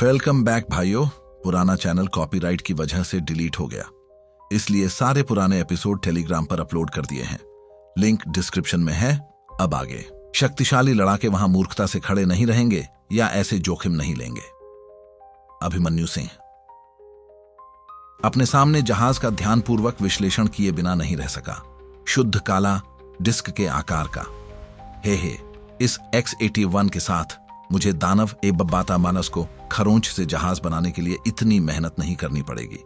Welcome back भाइयों। पुराना channel copyright की वजह से डिलीट हो गया, इसलिए सारे पुराने एपिसोड टेलीग्राम पर अपलोड कर दिए हैं। लिंक डिस्क्रिप्शन में है। अब आगे। शक्तिशाली लड़ाके वहां मूर्खता से खड़े नहीं रहेंगे या ऐसे जोखिम नहीं लेंगे। अभिमन्यु सिंह अपने सामने जहाज का ध्यानपूर्वक विश्लेषण किए बिना नहीं रह सका। शुद्ध काला डिस्क के आकार का। हे इस X-81 के साथ मुझे दानव बब्बाता मानस को खरोंच से जहाज बनाने के लिए इतनी मेहनत नहीं करनी पड़ेगी।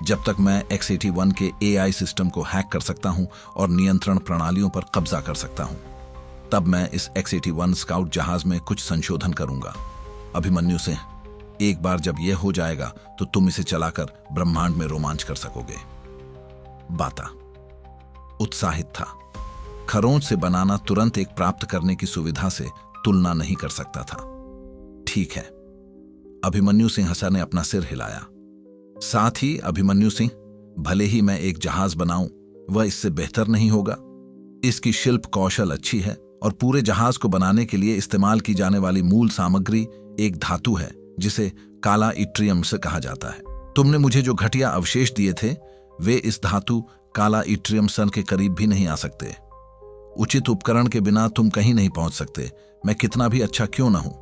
जब तक मैं X-81 के AI सिस्टम को हैक कर सकता हूं और नियंत्रण प्रणालियों पर कब्जा कर सकता हूं, तब मैं इस X-81 स्काउट जहाज में कुछ संशोधन करूंगा। अभिमन्यु सिंह, एक बार जब यह हो जाएगा तो तुम इसे चलाकर ब्रह्मांड में रोमांच कर सकोगे। बाता उत्साहित था। खरोंच से बनाना तुरंत एक प्राप्त करने की सुविधा से तुलना नहीं कर सकता था। ठीक है, अभिमन्यु सिंह हसन ने अपना सिर हिलाया। साथ ही अभिमन्यु सिंह, भले ही मैं एक जहाज बनाऊं, वह इससे बेहतर नहीं होगा। इसकी शिल्प कौशल अच्छी है और पूरे जहाज को बनाने के लिए इस्तेमाल की जाने वाली मूल सामग्री एक धातु है जिसे काला इट्रियम से कहा जाता है। तुमने मुझे जो घटिया अवशेष दिए थे, वे इस धातु काला इट्रियम सन के करीब भी नहीं आ सकते। उचित उपकरण के बिना तुम कहीं नहीं पहुंच सकते, मैं कितना भी अच्छा क्यों न हूं।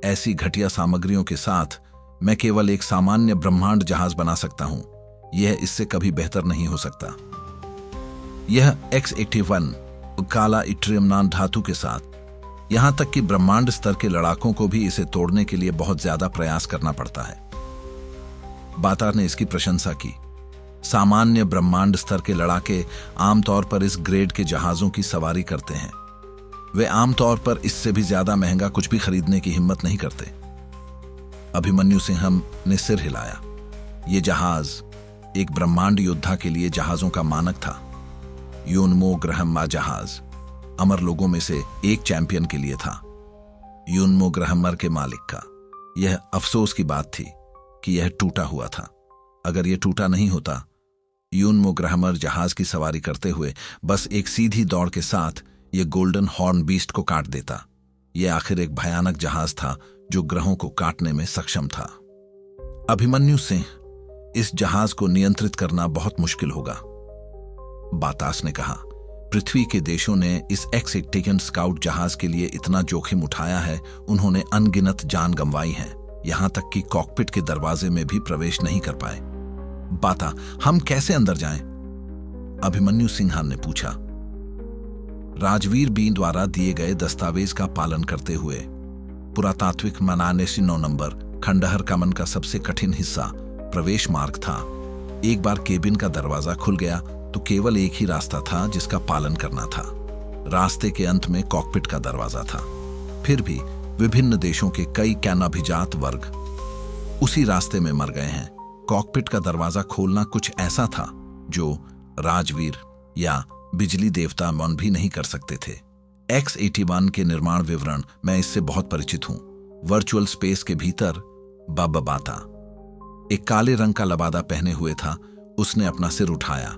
ऐसी घटिया सामग्रियों के साथ मैं केवल एक सामान्य ब्रह्मांड जहाज बना सकता हूं। यह इससे कभी बेहतर नहीं हो सकता। यह X-81 काला इट्रियम नाम धातु के साथ, यहां तक कि ब्रह्मांड स्तर के लड़ाकों को भी इसे तोड़ने के लिए बहुत ज्यादा प्रयास करना पड़ता है। बाता ने इसकी प्रशंसा की। सामान्य ब्रह्मांड स्तर के लड़ाके आमतौर पर इस ग्रेड के जहाजों की सवारी करते हैं। वे आमतौर पर इससे भी ज्यादा महंगा कुछ भी खरीदने की हिम्मत नहीं करते। अभिमन्यु सिंह ने सिर हिलाया। यह जहाज एक ब्रह्मांड योद्धा के लिए जहाजों का मानक था। यूनमो ग्रहम्मा जहाज अमर लोगों में से एक चैंपियन के लिए था। यूनमो ग्रहम्मर के मालिक का यह अफसोस की बात थी कि यह टूटा हुआ था। अगर यह टूटा नहीं होता, यूनमो ग्रहम्मर जहाज की सवारी करते हुए बस एक सीधी दौड़ के साथ यह गोल्डन हॉर्न बीस्ट को काट देता। यह आखिर एक भयानक जहाज था जो ग्रहों को काटने में सक्षम था। अभिमन्यु सिंह, इस जहाज को नियंत्रित करना बहुत मुश्किल होगा, बातास ने कहा। पृथ्वी के देशों ने इस X-81 स्काउट जहाज के लिए इतना जोखिम उठाया है, उन्होंने अनगिनत जान गंवाई है, यहां तक कि कॉकपिट के दरवाजे में भी प्रवेश नहीं कर पाए। बाता, हम कैसे अंदर जाएं? अभिमन्यु सिंह ने पूछा। राजवीर बीन द्वारा दिए गए दस्तावेज का पालन करते हुए पुरातात्विक मनानेसी 9 नंबर खंडहर कमन का सबसे कठिन हिस्सा प्रवेश मार्ग था। एक बार केबिन का दरवाजा खुल गया तो केवल एक ही रास्ता था जिसका पालन करना था। रास्ते के अंत में कॉकपिट का दरवाजा था। फिर भी विभिन्न देशों के कई कैनाभिजात वर्ग उसी रास्ते में मर गए हैं। कॉकपिट का दरवाजा खोलना कुछ ऐसा था जो राजवीर या बिजली देवता मन भी नहीं कर सकते थे। X-81 के निर्माण विवरण मैं इससे बहुत परिचित हूं। वर्चुअल स्पेस के भीतर बाता एक काले रंग का लबादा पहने हुए था। उसने अपना सिर उठाया।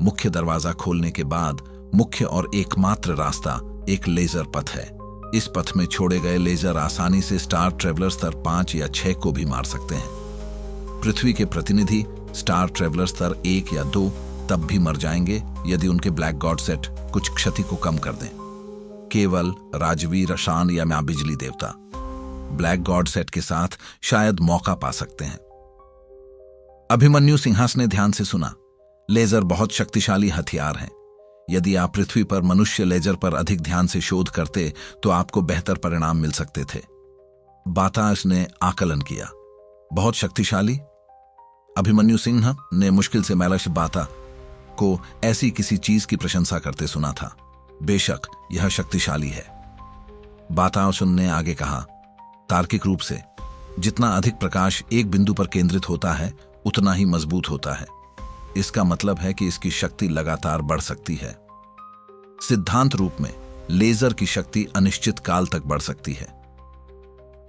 मुख्य दरवाजा खोलने के बाद मुख्य और एकमात्र रास्ता एक लेजर पथ है। इस पथ में छोड़े गए लेजर आसानी से स्टार ट्रेवलर स्तर 5 या 6 को भी मार सकते हैं। पृथ्वी के प्रतिनिधि स्टार ट्रेवलर स्तर 1 या 2 तब भी मर जाएंगे यदि उनके ब्लैक गॉड सेट कुछ क्षति को कम कर दें। केवल राजवीर शान या मैं बिजली देवता ब्लैक गॉड सेट के साथ शायद मौका पा सकते हैं। अभिमन्यु सिंहास ने ध्यान से सुना। लेजर बहुत शक्तिशाली हथियार हैं। यदि आप पृथ्वी पर मनुष्य लेजर पर अधिक ध्यान से शोध करते तो आपको बेहतर परिणाम मिल सकते थे। बातास ने आकलन किया। बहुत शक्तिशाली? अभिमन्यु सिंह ने मुश्किल से मैलश बाता को ऐसी किसी चीज की प्रशंसा करते सुना था। बेशक यह शक्तिशाली है, बाताओं ने आगे कहा। तार्किक रूप से जितना अधिक प्रकाश एक बिंदु पर केंद्रित होता है उतना ही मजबूत होता है। इसका मतलब है कि इसकी शक्ति लगातार बढ़ सकती है। सिद्धांत रूप में लेजर की शक्ति अनिश्चित काल तक बढ़ सकती है।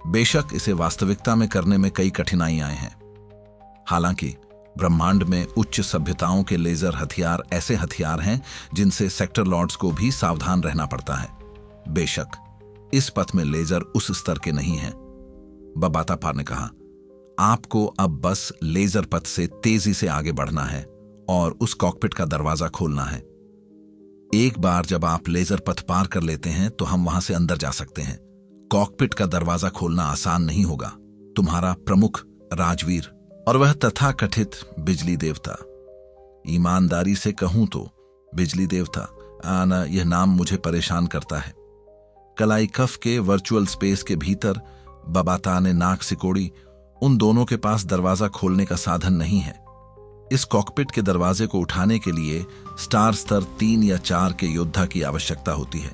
बेशक इसे वास्तविकता में करने में कई कठिनाइयां हैं। हालांकि ब्रह्मांड में उच्च सभ्यताओं के लेजर हथियार ऐसे हथियार हैं जिनसे सेक्टर लॉर्ड्स को भी सावधान रहना पड़ता है। बेशक इस पथ में लेजर उस स्तर के नहीं हैं, बबाता पा ने कहा। आपको अब बस लेजर पथ से तेजी से आगे बढ़ना है और उस कॉकपिट का दरवाजा खोलना है। एक बार जब आप लेजर पथ पार कर लेते हैं तो हम वहां से अंदर जा सकते हैं। कॉकपिट का दरवाजा खोलना आसान नहीं होगा। तुम्हारा प्रमुख राजवीर और वह तथाकथित बिजली देवता, ईमानदारी से कहूं तो बिजली देवता आना, यह नाम मुझे परेशान करता है। कलाइकफ के वर्चुअल स्पेस के भीतर बबाता ने नाक सिकोड़ी। उन दोनों के पास दरवाजा खोलने का साधन नहीं है। इस कॉकपिट के दरवाजे को उठाने के लिए स्टार स्तर 3 या 4 के योद्धा की आवश्यकता होती है।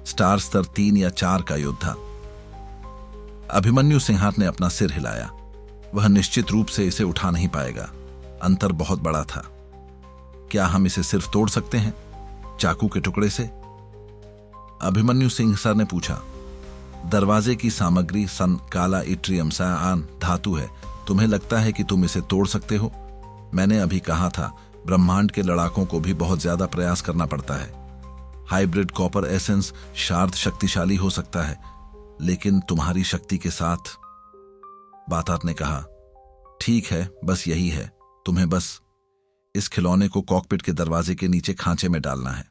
स्टार स्तर 3 या 4 का योद्धा। अभिमन्यु सिंहात ने अपना सिर हिलाया। वह निश्चित रूप से इसे उठा नहीं पाएगा। अंतर बहुत बड़ा था। क्या हम इसे सिर्फ तोड़ सकते हैं चाकू के टुकड़े से? अभिमन्यु सिंह सर ने पूछा। दरवाजे की सामग्री सन काला इट्रियम सायान धातु है। तुम्हें लगता है कि तुम इसे तोड़ सकते हो? मैंने अभी कहा था, ब्रह्मांड के लड़ाकों को भी बहुत ज्यादा प्रयास करना पड़ता है। हाइब्रिड कॉपर एसेंस शार्द शक्तिशाली हो सकता है, लेकिन तुम्हारी शक्ति के साथ। बातात ने कहा, ठीक है, बस यही है। तुम्हें बस इस खिलौने को कॉकपिट के दरवाजे के नीचे खांचे में डालना है।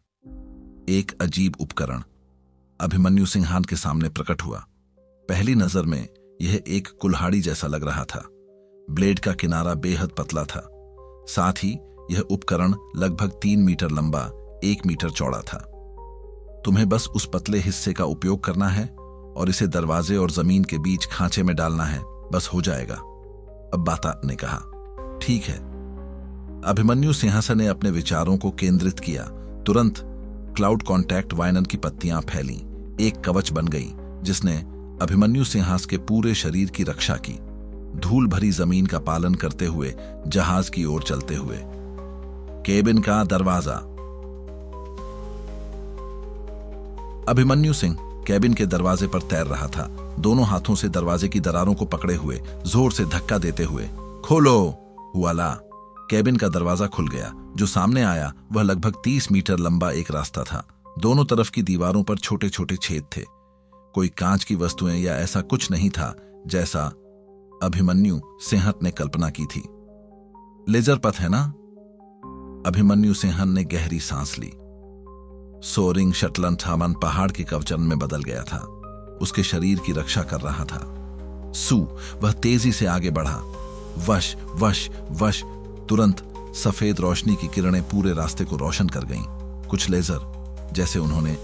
एक अजीब उपकरण अभिमन्यु सिंहान के सामने प्रकट हुआ। पहली नजर में यह एक कुल्हाड़ी जैसा लग रहा था। ब्लेड का किनारा बेहद पतला था। साथ ही यह उपकरण लगभग 3 मीटर लंबा, 1 मीटर चौड़ा था। तुम्हें बस उस पतले हिस्से का उपयोग करना है और इसे दरवाजे और जमीन के बीच खांचे में डालना है, बस हो जाएगा। अब बाता ने कहा, ठीक है। अभिमन्यु सिंहासन ने अपने विचारों को केंद्रित किया। तुरंत क्लाउड कॉन्टैक्ट वायनन की पत्तियां फैली। एक कवच बन गई जिसने अभिमन्यु सिंहास के पूरे शरीर की रक्षा की। धूल भरी जमीन का पालन करते हुए जहाज की ओर चलते हुए। केबिन का दरवाजा। अभिमन्यु सिंह केबिन के दरवाजे पर तैर रहा था, दोनों हाथों से दरवाजे की दरारों को पकड़े हुए, जोर से धक्का देते हुए। खोलो हुआला। केबिन का दरवाजा खुल गया। जो सामने आया वह लगभग 30 मीटर लंबा एक रास्ता था। दोनों तरफ की दीवारों पर छोटे छोटे छेद थे। कोई कांच की वस्तुएं या ऐसा कुछ नहीं था जैसा अभिमन्यु सिंहन ने कल्पना की थी। लेजर पथ है ना? अभिमन्यु सिंहन ने गहरी सांस ली। सोरिंग शटलन थामन पहाड़ के कवचन में बदल गया था। उसके शरीर की रक्षा कर रहा था। वह तेजी से आगे बढ़ा। वश वश वश। तुरंत सफेद रोशनी की किरणें पूरे रास्ते को रोशन कर गईं। कुछ लेजर, जैसे उन्होंने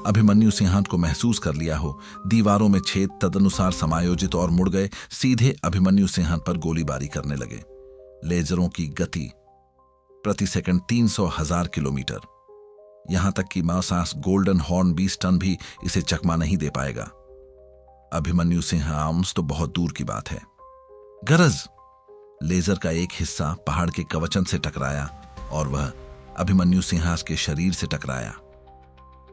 अभिमन्यु सिंहान को महसूस कर लिया हो, दीवारों में छेद तदनुसार समायोजित और मुड़ गए, सीधे अभिमन्यु सिंहान पर गोलीबारी करने लगे। लेजरों की गति प्रति सेकंड 300,000 किलोमीटर। यहां तक कि मासास गोल्डन हॉर्न बीस्टन भी इसे चकमा नहीं दे पाएगा। अभिमन्यु सिंह आर्म्स तो बहुत दूर की बात है। गरज। लेजर का एक हिस्सा पहाड़ के कवचन से टकराया और वह अभिमन्यु सिंहास के शरीर से टकराया।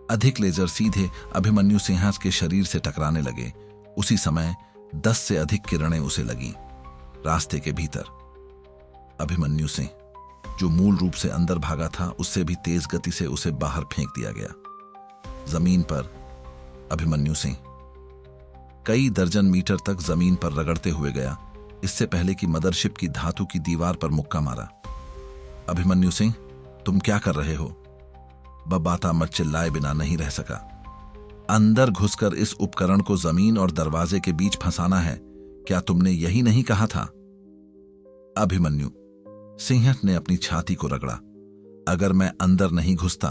अधिक लेजर सीधे अभिमन्यु सिंहास के शरीर से टकराने लगे। उसी समय 10 से अधिक किरणें उसे लगीं। रास्ते के भीतर अभिमन्यु सिंह, जो मूल रूप से अंदर भागा था, उससे भी तेज गति से उसे बाहर फेंक दिया गया। जमीन पर अभिमन्यु सिंह कई दर्जन मीटर तक जमीन पर रगड़ते हुए गया, इससे पहले कि मदरशिप की धातु की दीवार पर मुक्का मारा। अभिमन्यु सिंह, तुम क्या कर रहे हो? बबाता मत चिल्लाए बिना नहीं रह सका। अंदर घुसकर इस उपकरण को जमीन और दरवाजे के बीच फंसाना है, क्या तुमने यही नहीं कहा था? अभिमन्यु सिंह ने अपनी छाती को रगड़ा। अगर मैं अंदर नहीं घुसता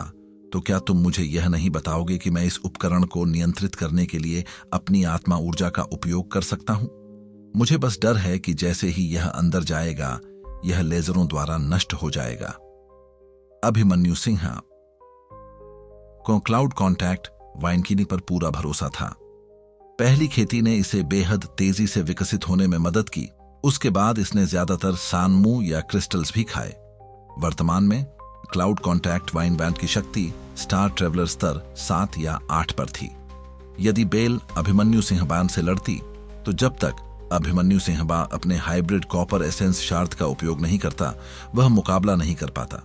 तो क्या तुम मुझे यह नहीं बताओगे कि मैं इस उपकरण को नियंत्रित करने के लिए अपनी आत्मा ऊर्जा का उपयोग कर सकता हूं? मुझे बस डर है कि जैसे ही यह अंदर जाएगा, यह लेजरों द्वारा नष्ट हो जाएगा। अभिमन्यु सिंह को क्लाउड कॉन्टैक्ट वाइनकिनी पर पूरा भरोसा था। पहली खेती ने इसे बेहद तेजी से विकसित होने में मदद की। उसके बाद इसने ज्यादातर सानमू या क्रिस्टल्स भी खाए। वर्तमान में क्लाउड कॉन्टैक्ट वाइन बैंड की शक्ति स्टार ट्रेवलर स्तर 7 या 8 पर थी। यदि बेल अभिमन्यु सिंहबान से लड़ती तो जब तक अभिमन्यु सिंहबा अपने हाइब्रिड कॉपर एसेंस शार्द का उपयोग नहीं करता, वह मुकाबला नहीं कर पाता।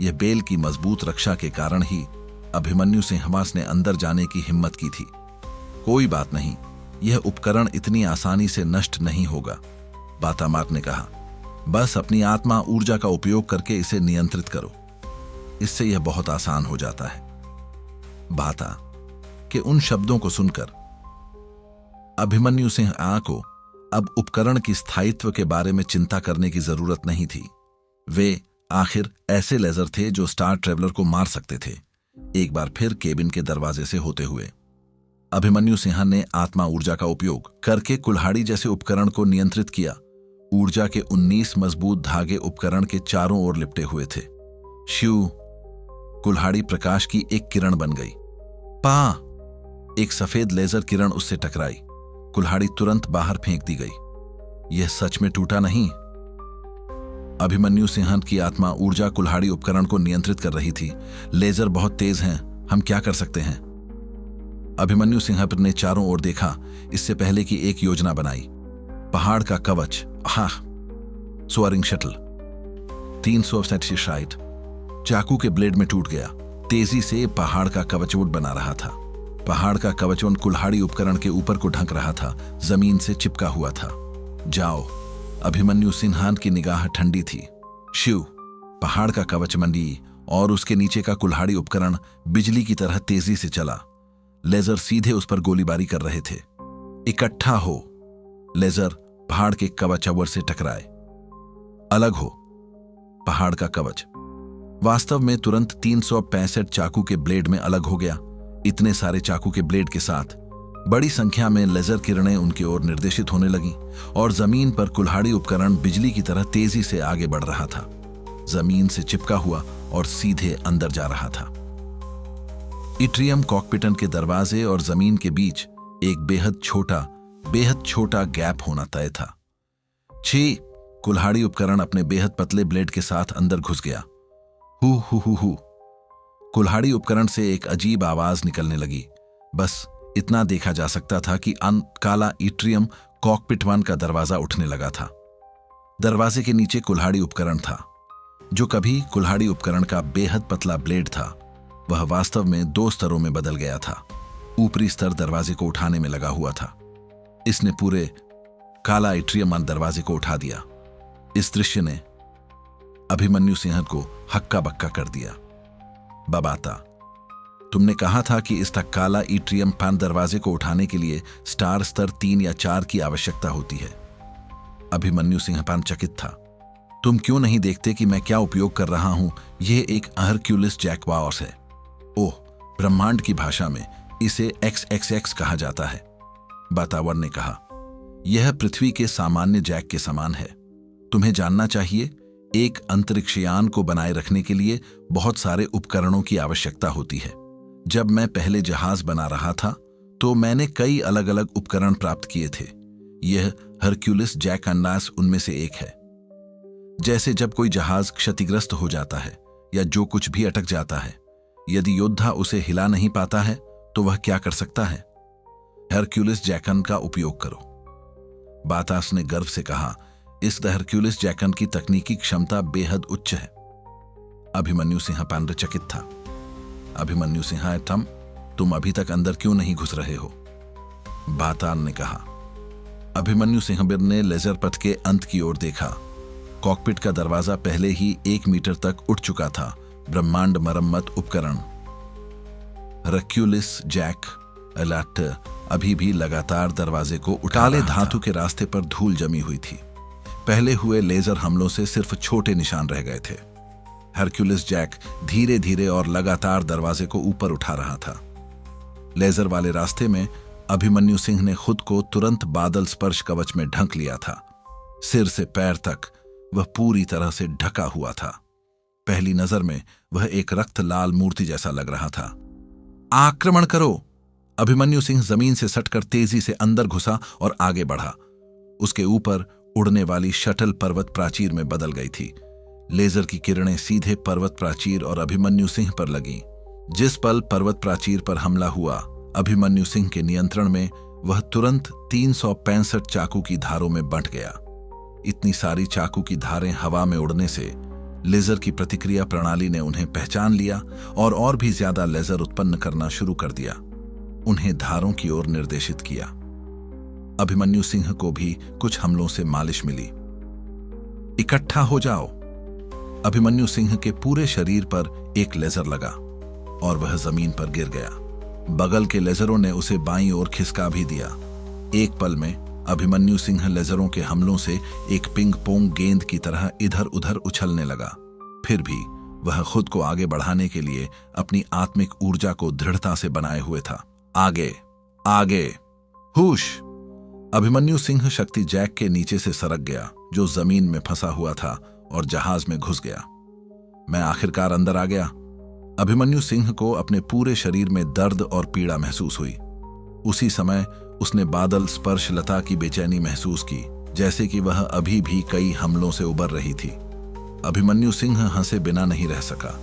यह बेल की मजबूत रक्षा के कारण ही अभिमन्यु सिंहबास ने अंदर जाने की हिम्मत की थी। कोई बात नहीं, यह उपकरण इतनी आसानी से नष्ट नहीं होगा। बातामार ने कहा। बस अपनी आत्मा ऊर्जा का उपयोग करके इसे नियंत्रित करो, इससे यह बहुत आसान हो जाता है। बाता के उन शब्दों को सुनकर अभिमन्यु सिंह को अब उपकरण की स्थायित्व के बारे में चिंता करने की जरूरत नहीं थी। वे आखिर ऐसे लेजर थे जो स्टार ट्रेवलर को मार सकते थे। एक बार फिर केबिन के दरवाजे से होते हुए अभिमन्यु सिंह ने आत्मा ऊर्जा का उपयोग करके कुल्हाड़ी जैसे उपकरण को नियंत्रित किया। ऊर्जा के 19 मजबूत धागे उपकरण के चारों ओर लिपटे हुए थे। शिव, कुल्हाड़ी प्रकाश की एक किरण बन गई। एक सफेद लेजर किरण उससे टकराई। कुल्हाड़ी तुरंत बाहर फेंक दी गई। यह सच में टूटा नहीं। अभिमन्यु सिंह की आत्मा ऊर्जा कुल्हाड़ी उपकरण को नियंत्रित कर रही थी। लेजर बहुत तेज हैं, हम क्या कर सकते हैं? अभिमन्यु सिंह ने चारों ओर देखा, इससे पहले कि एक योजना बनाई। पहाड़ का कवच, सोअरिंग शटल 367 चाकू के ब्लेड में टूट गया। तेजी से पहाड़ का कवचवट बना रहा था। पहाड़ का कवचवट कुल्हाड़ी उपकरण के ऊपर को ढक रहा था, जमीन से चिपका हुआ था। जाओ। अभिमन्यु सिन्हा की निगाह ठंडी थी। शिव, पहाड़ का कवचमंडी और उसके नीचे का कुल्हाड़ी उपकरण बिजली की तरह तेजी से चला। लेजर सीधे उस पर गोलीबारी कर रहे थे। इकट्ठा हो। लेजर पहाड़ के कवचवर से टकराए। अलग हो। पहाड़ का कवच वास्तव में तुरंत 365 चाकू के ब्लेड में अलग हो गया। इतने सारे चाकू के ब्लेड के साथ बड़ी संख्या में लेजर किरणें उनकी ओर निर्देशित होने लगीं और जमीन पर कुल्हाड़ी उपकरण बिजली की तरह तेजी से आगे बढ़ रहा था। जमीन से चिपका हुआ और सीधे अंदर जा रहा था। इट्रियम कॉकपिटन के दरवाजे और जमीन के बीच एक बेहद छोटा गैप होना तय था। कुल्हाड़ी उपकरण अपने बेहद पतले ब्लेड के साथ अंदर घुस गया। हु। कुल्हाड़ी उपकरण से एक अजीब आवाज निकलने लगी। बस इतना देखा जा सकता था कि काला इट्रियम कॉकपिट 1 का दरवाजा उठने लगा था। दरवाजे के नीचे कुल्हाड़ी उपकरण था। जो कभी कुल्हाड़ी उपकरण का बेहद पतला ब्लेड था, वह वास्तव में 2 स्तरों में बदल गया था। ऊपरी स्तर दरवाजे को उठाने में लगा हुआ था। इसने पूरे काला इट्रियम दरवाजे को उठा दिया। इस दृश्य ने अभिमन्यु सिंह को हक्का बक्का कर दिया। बबाता, तुमने कहा था कि इस तक काला इट्रियम पैन दरवाजे को उठाने के लिए स्टार स्तर 3 या 4 की आवश्यकता होती है। अभिमन्यु सिंह चकित था। तुम क्यों नहीं देखते कि मैं क्या उपयोग कर रहा हूं? यह एक हरक्यूलिस जैकवास है। ओह, ब्रह्मांड की भाषा में इसे XXX कहा जाता है, बातावर ने कहा। यह पृथ्वी के सामान्य जैक के समान है। तुम्हें जानना चाहिए, एक अंतरिक्षयान को बनाए रखने के लिए बहुत सारे उपकरणों की आवश्यकता होती है। जब मैं पहले जहाज बना रहा था तो मैंने कई अलग अलग उपकरण प्राप्त किए थे। यह हरक्यूलिस जैक अंडास उनमें से एक है। जैसे जब कोई जहाज क्षतिग्रस्त हो जाता है या जो कुछ भी अटक जाता है, यदि योद्धा उसे हिला नहीं पाता है तो वह क्या कर सकता है? हरक्यूलिस जैकन का उपयोग करो, बातास ने गर्व से कहा। इस हरक्यूलिस जैकन की तकनीकी क्षमता बेहद उच्च है। अभिमन्यु सिंह चकित था। अभिमन्यु सिंह, तुम अभी तक अंदर क्यों नहीं घुस रहे हो? बातान ने कहा। अभिमन्यु सिंह ने लेजर पथ के अंत की ओर देखा। कॉकपिट का दरवाजा पहले ही 1 मीटर तक उठ चुका था। ब्रह्मांड मरम्मत उपकरण हरक्यूलिस जैक अलर्ट अभी भी लगातार दरवाजे को उठा काले धातु के रास्ते पर धूल जमी हुई थी। पहले हुए लेजर हमलों से सिर्फ छोटे निशान रह गए थे। हरक्यूलिस जैक धीरे धीरे और लगातार दरवाजे को ऊपर उठा रहा था। लेजर वाले रास्ते में अभिमन्यु सिंह ने खुद को तुरंत बादल स्पर्श कवच में ढक लिया था। सिर से पैर तक वह पूरी तरह से ढका हुआ था। पहली नजर में वह एक रक्त लाल मूर्ति जैसा लग रहा था। आक्रमण करो! अभिमन्यु सिंह जमीन से सटकर तेजी से अंदर घुसा और आगे बढ़ा। उसके ऊपर उड़ने वाली शटल पर्वत प्राचीर में बदल गई थी। लेजर की किरणें सीधे पर्वत प्राचीर और अभिमन्यु सिंह पर लगीं। जिस पल पर्वत प्राचीर पर हमला हुआ, अभिमन्यु सिंह के नियंत्रण में वह तुरंत 365 चाकू की धारों में बंट गया। इतनी सारी चाकू की धारें हवा में उड़ने से लेजर की प्रतिक्रिया प्रणाली ने उन्हें पहचान लिया और भी ज्यादा लेजर उत्पन्न करना शुरू कर दिया। उन्हें धारों की ओर निर्देशित किया। अभिमन्यु सिंह को भी कुछ हमलों से मालिश मिली। इकट्ठा हो जाओ। अभिमन्यु सिंह के पूरे शरीर पर एक लेजर लगा और वह जमीन पर गिर गया। बगल के लेजरों ने उसे बाईं ओर खिसका भी दिया। एक पल में अभिमन्यु सिंह लेजरों के हमलों से एक पिंग पोंग गेंद की तरह इधर उधर उछलने लगा। फिर भी वह खुद को आगे बढ़ाने के लिए अपनी आत्मिक ऊर्जा को दृढ़ता से बनाए हुए था। आगे, आगे, हुश। अभिमन्यु सिंह शक्ति जैक के नीचे से सरक गया जो जमीन में फंसा हुआ था और जहाज में घुस गया। मैं आखिरकार अंदर आ गया। अभिमन्यु सिंह को अपने पूरे शरीर में दर्द और पीड़ा महसूस हुई। उसी समय उसने बादल स्पर्श लता की बेचैनी महसूस की, जैसे कि वह अभी भी कई हमलों से उबर रही थी। अभिमन्यु सिंह हंसे बिना नहीं रह सका।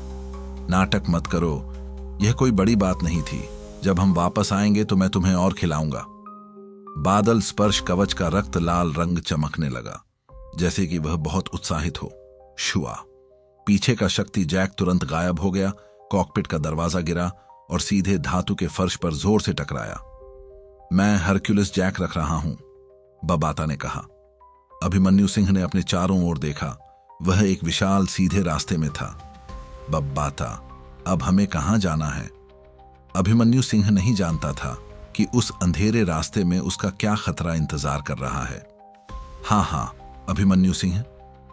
नाटक मत करो, यह कोई बड़ी बात नहीं थी। जब हम वापस आएंगे तो मैं तुम्हें और खिलाऊंगा। बादल स्पर्श कवच का रक्त लाल रंग चमकने लगा, जैसे कि वह बहुत उत्साहित हो। शुआ। पीछे का शक्ति जैक तुरंत गायब हो गया। कॉकपिट का दरवाजा गिरा और सीधे धातु के फर्श पर जोर से टकराया। मैं हरक्यूलिस जैक रख रहा हूं, बबाता ने कहा। अभिमन्यु सिंह ने अपने चारों ओर देखा। वह एक विशाल सीधे रास्ते में था। बब्बाता, अब हमें कहां जाना है? अभिमन्यु सिंह नहीं जानता था कि उस अंधेरे रास्ते में उसका क्या खतरा इंतजार कर रहा है। हाँ, अभिमन्यु सिंह,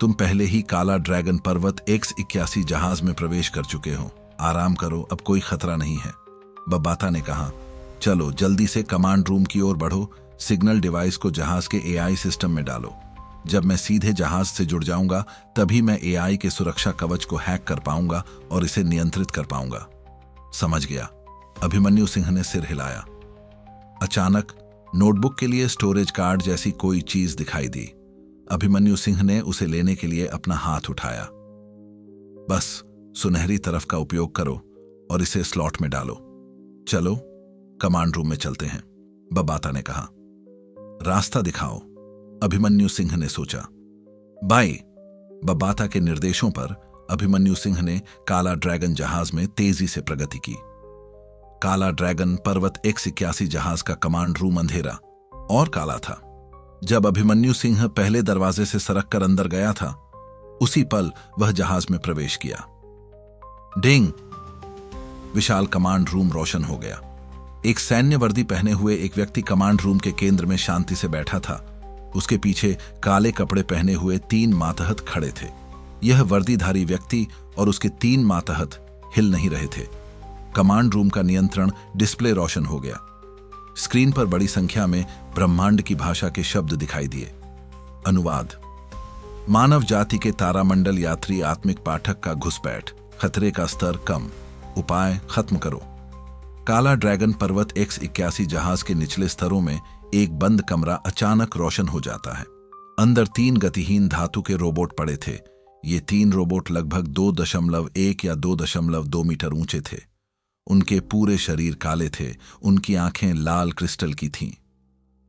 तुम पहले ही काला ड्रैगन पर्वत X-81 जहाज में प्रवेश कर चुके हो। आराम करो, अब कोई खतरा नहीं है, बब्बाता ने कहा। चलो जल्दी से कमांड रूम की ओर बढ़ो। सिग्नल डिवाइस को जहाज के AI सिस्टम में डालो। जब मैं सीधे जहाज से जुड़ जाऊंगा तभी मैं AI के सुरक्षा कवच को हैक कर पाऊंगा और इसे नियंत्रित कर पाऊंगा। समझ गया। अभिमन्यु सिंह ने सिर हिलाया। अचानक नोटबुक के लिए स्टोरेज कार्ड जैसी कोई चीज दिखाई दी। अभिमन्यु सिंह ने उसे लेने के लिए अपना हाथ उठाया। बस सुनहरी तरफ का उपयोग करो और इसे स्लॉट में डालो। चलो कमांड रूम में चलते हैं, बब्बाता ने कहा। रास्ता दिखाओ, अभिमन्यु सिंह ने सोचा। बाई। बब्बाता के निर्देशों पर अभिमन्यु सिंह ने काला ड्रैगन जहाज में तेजी से प्रगति की। काला ड्रैगन पर्वत X-81 जहाज का कमांड रूम अंधेरा और काला था। जब अभिमन्यु सिंह पहले दरवाजे से सरक कर अंदर गया था, उसी पल वह जहाज में प्रवेश किया। डिंग। विशाल कमांड रूम रोशन हो गया। एक सैन्य वर्दी पहने हुए एक व्यक्ति कमांड रूम के केंद्र में शांति से बैठा था। उसके पीछे काले कपड़े पहने हुए 3 मातहत खड़े थे। यह वर्दीधारी व्यक्ति और उसके 3 मातहत हिल नहीं रहे थे। कमांड रूम का नियंत्रण डिस्प्ले रोशन हो गया। स्क्रीन पर बड़ी संख्या में ब्रह्मांड की भाषा के शब्द दिखाई दिए। अनुवाद। मानव जाति के तारामंडल यात्री आत्मिक पाठक का घुसपैठ। खतरे का स्तर कम। उपाय खत्म करो। काला ड्रैगन पर्वत X-81 जहाज के निचले स्तरों में एक बंद कमरा अचानक रोशन हो जाता है। अंदर 3 गतिहीन धातु के रोबोट पड़े थे। ये 3 रोबोट लगभग 2.1 या 2.2 मीटर ऊंचे थे। उनके पूरे शरीर काले थे। उनकी आंखें लाल क्रिस्टल की थीं।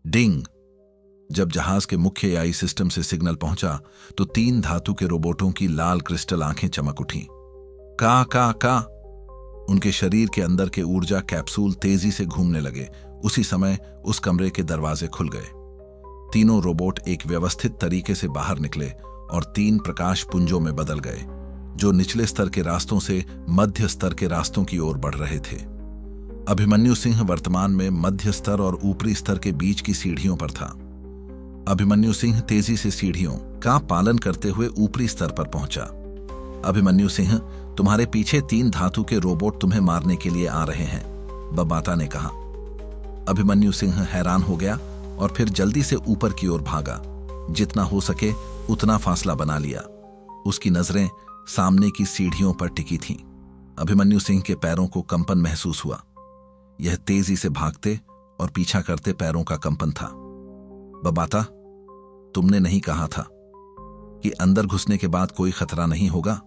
डिंग। जब जहाज के मुख्य AI सिस्टम से सिग्नल पहुंचा तो 3 धातु के रोबोटों की लाल क्रिस्टल आंखें चमक उठीं। का। उनके शरीर के अंदर के ऊर्जा कैप्सूल तेजी से घूमने लगे। उसी समय उस कमरे के दरवाजे खुल गए। तीनों रोबोट एक व्यवस्थित तरीके से बाहर निकले और 3 प्रकाश पुंजों में बदल गए, जो निचले स्तर के रास्तों से मध्य स्तर के रास्तों की ओर बढ़ रहे थे। अभिमन्यु सिंह वर्तमान में मध्य स्तर और ऊपरी स्तर के बीच की सीढ़ियों पर था। अभिमन्यु सिंह तेजी से सीढ़ियों का पालन करते हुए ऊपरी स्तर पर पहुंचा। अभिमन्यु सिंह, तुम्हारे पीछे 3 धातु के रोबोट तुम्हें मारने के लिए आ रहे हैं, बब्बाता ने कहा। अभिमन्यु सिंह हैरान हो गया और फिर जल्दी से ऊपर की ओर भागा। जितना हो सके उतना फासला बना लिया। उसकी नजरें सामने की सीढ़ियों पर टिकी थीं। अभिमन्यु सिंह के पैरों को कंपन महसूस हुआ। यह तेजी से भागते और पीछा करते पैरों का कंपन था। बब्बाता, तुमने नहीं कहा था कि अंदर घुसने के बाद कोई खतरा नहीं होगा?